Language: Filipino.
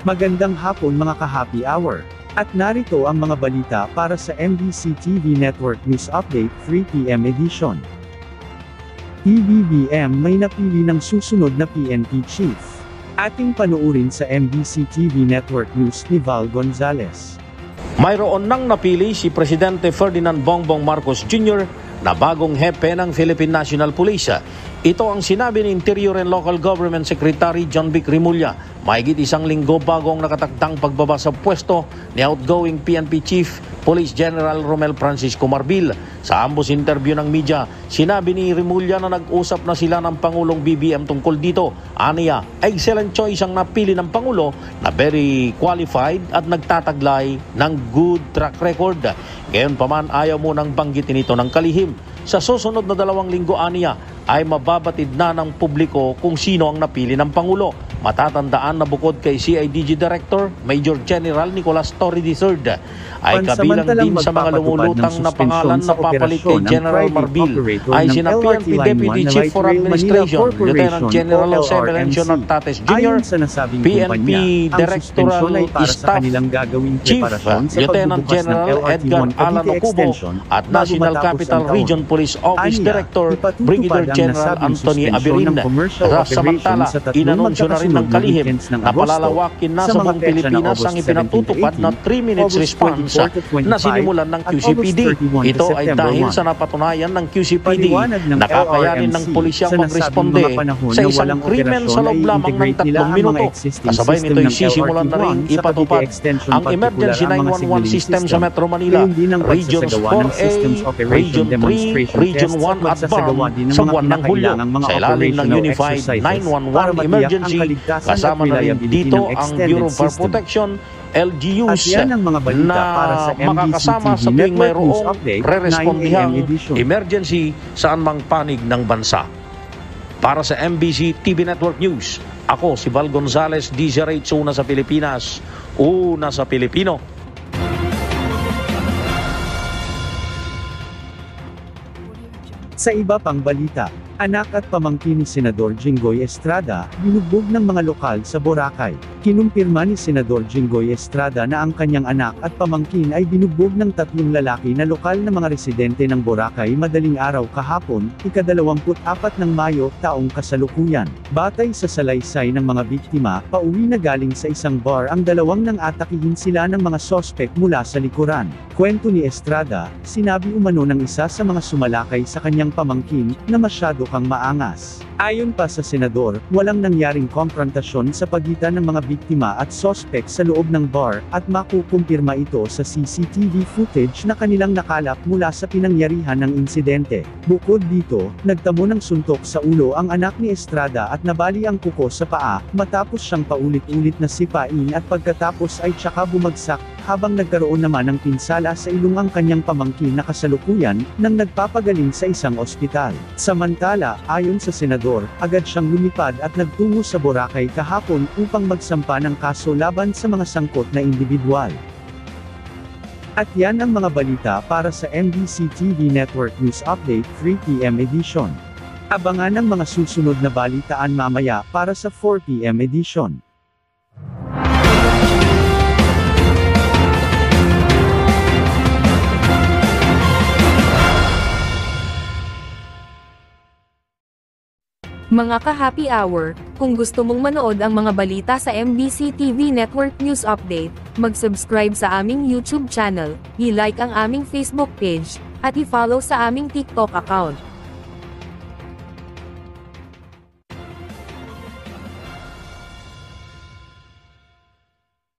Magandang hapon mga ka-happy hour. At narito ang mga balita para sa MBC TV Network News Update 3 PM edition. PBBM may napili ng susunod na PNP chief. Ating panuurin sa MBC TV Network News ni Val Gonzales. Mayroon nang napili si Presidente Ferdinand Bongbong Marcos Jr. na bagong hepe ng Philippine National Police. Ito ang sinabi ni Interior and Local Government Secretary John Vic Rimulya mahigit isang linggo bago ang nakatakdang pagbaba sa pwesto ni outgoing PNP Chief Police General Romel Francisco Marbil. Sa ambos interview ng media, sinabi ni Rimulya na nag-usap na sila ng Pangulong BBM tungkol dito. Aniya, excellent choice ang napili ng Pangulo na very qualified at nagtataglay ng good track record. Ngayon pa man, ayaw mo nang banggitin ito ng kalihim. Sa susunod na 2 linggo, aniya, ay mababatid na ng publiko kung sino ang napili ng Pangulo. Matatandaan na bukod kay CIDG Director Major General Nicolas Torre III ay kabilang din sa mga lumulutang na pangalan na papalit kay General Marbil ay sina PNP Deputy Chief for Administration Lieutenant General Jose Belencio Nartates Jr., PNP Directoral Staff Chief Lieutenant General Edgar Alan Ocubo at National Capital Region Police Office Director Brigadier General Anthony Abirin. Samantala, inanunsyo na rin ng kalihim na palalawakin na sa buong Pilipinas ang ipinatutupad na 3 minutes response na sinimulan ng QCPD. Ito ay dahil sa napatunayan ng QCPD na kakayanin ng pulisyang magresponde sa isang krimen sa loob lamang ng 3 minuto. Kasabay nito ay sisimulan na rin ipatupad ang Emergency 911 System sa Metro Manila, Regions 4A, Region 3, Region 1 at BARM sa buwan ng Hulyo sa ilalim ng Unified 911 Emergency. Kasama na rin dito ang Bureau of Fire Protection, LGUs na makakasama sa tuwing mayroong re-respondihang emergency saan mang panig ng bansa. Para sa MBC TV Network News, ako si Val Gonzales, DZRH, una sa Pilipinas, una sa Pilipino. Sa iba pang balita, anak at pamangkin ni Senador Jinggoy Estrada, binugbog ng mga lokal sa Boracay. Kinumpirma ni Senador Jinggoy Estrada na ang kanyang anak at pamangkin ay binugbog ng 3 lalaki na lokal na mga residente ng Boracay madaling araw kahapon, ika-24 ng Mayo, taong kasalukuyan. Batay sa salaysay ng mga biktima, pauwi na galing sa isang bar ang dalawang nang atakihin sila ng mga sospek mula sa likuran. Kwento ni Estrada, sinabi umano ng isa sa mga sumalakay sa kanyang pamangkin, na masyado kang maangas. Ayon pa sa senador, walang nangyaring konfrontasyon sa pagitan ng mga biktima at sospek sa loob ng bar, at makukumpirma ito sa CCTV footage na kanilang nakalap mula sa pinangyarihan ng insidente. Bukod dito, nagtamo ng suntok sa ulo ang anak ni Estrada at nabali ang kuko sa paa, matapos siyang paulit-ulit na sipain at pagkatapos ay tsaka bumagsak, habang nagkaroon naman ng pinsala sa ilong ang kanyang pamangkin na kasalukuyan, nang nagpapagaling sa isang ospital. Samantala, ayon sa senador, agad siyang lumipad at nagtungo sa Boracay kahapon upang magsampa ng kaso laban sa mga sangkot na individual. At yan ang mga balita para sa MBC TV Network News Update 3 PM edition. Abangan ang mga susunod na balitaan mamaya para sa 4 PM edition. Mga ka-happy hour, kung gusto mong manood ang mga balita sa MBC TV Network News Update, mag-subscribe sa aming YouTube channel, i-like ang aming Facebook page, at i-follow sa aming TikTok account.